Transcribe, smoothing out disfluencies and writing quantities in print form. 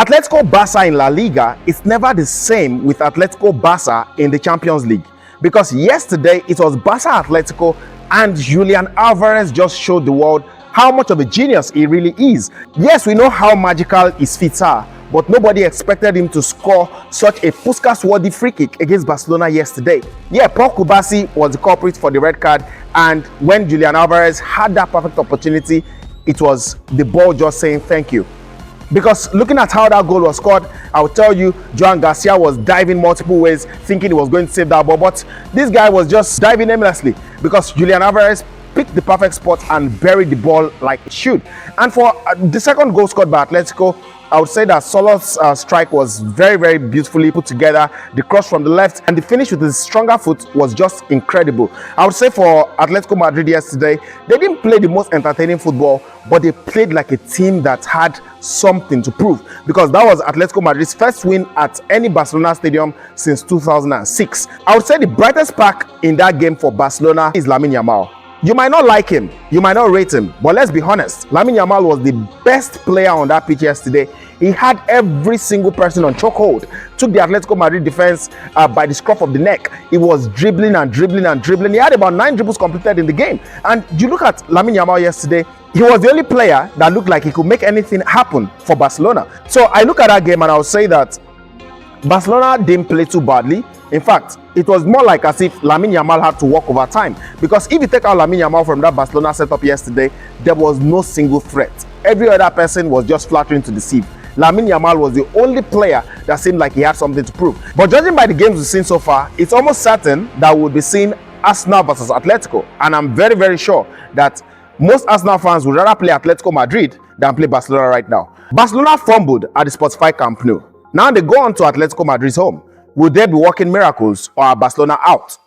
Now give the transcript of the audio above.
Atletico Barca in La Liga is never the same with Atletico Barca in the Champions League, because yesterday it was Barca Atletico and Julian Alvarez just showed the world how much of a genius he really is. Yes, we know how magical his feet are, but nobody expected him to score such a Puskas-worthy free kick against Barcelona yesterday. Yeah, Paul Kubasi was the culprit for the red card, and when Julian Alvarez had that perfect opportunity, it was the ball just saying thank you. Because looking at how that goal was scored, I will tell you, Joan Garcia was diving multiple ways, thinking he was going to save that ball, but this guy was just diving aimlessly because Julian Alvarez picked the perfect spot and buried the ball like it should. And for the second goal scored by Atletico, I would say that Solo's strike was very, very beautifully put together. The cross from the left and the finish with his stronger foot was just incredible. I would say for Atletico Madrid yesterday, they didn't play the most entertaining football, but they played like a team that had something to prove, because that was Atletico Madrid's first win at any Barcelona stadium since 2006. I would say the brightest spark in that game for Barcelona is Lamine Yamal. You might not like him, you might not rate him, but let's be honest, Lamine Yamal was the best player on that pitch yesterday. He had every single person on chokehold, took the Atletico Madrid defense by the scruff of the neck. He was dribbling and dribbling and dribbling. He had about 9 dribbles completed in the game. And you look at Lamine Yamal yesterday, he was the only player that looked like he could make anything happen for Barcelona. So I look at that game and I'll say that Barcelona didn't play too badly. In fact, it was more like as if Lamine Yamal had to walk over time. Because if you take out Lamine Yamal from that Barcelona setup yesterday, there was no single threat. Every other person was just flattering to deceive. Lamine Yamal was the only player that seemed like he had something to prove. But judging by the games we've seen so far, it's almost certain that we'll be seeing Arsenal versus Atletico. And I'm very, very sure that most Arsenal fans would rather play Atletico Madrid than play Barcelona right now. Barcelona fumbled at the Spotify Camp Nou. Now they go on to Atletico Madrid's home. Will they be working miracles, or are Barcelona out?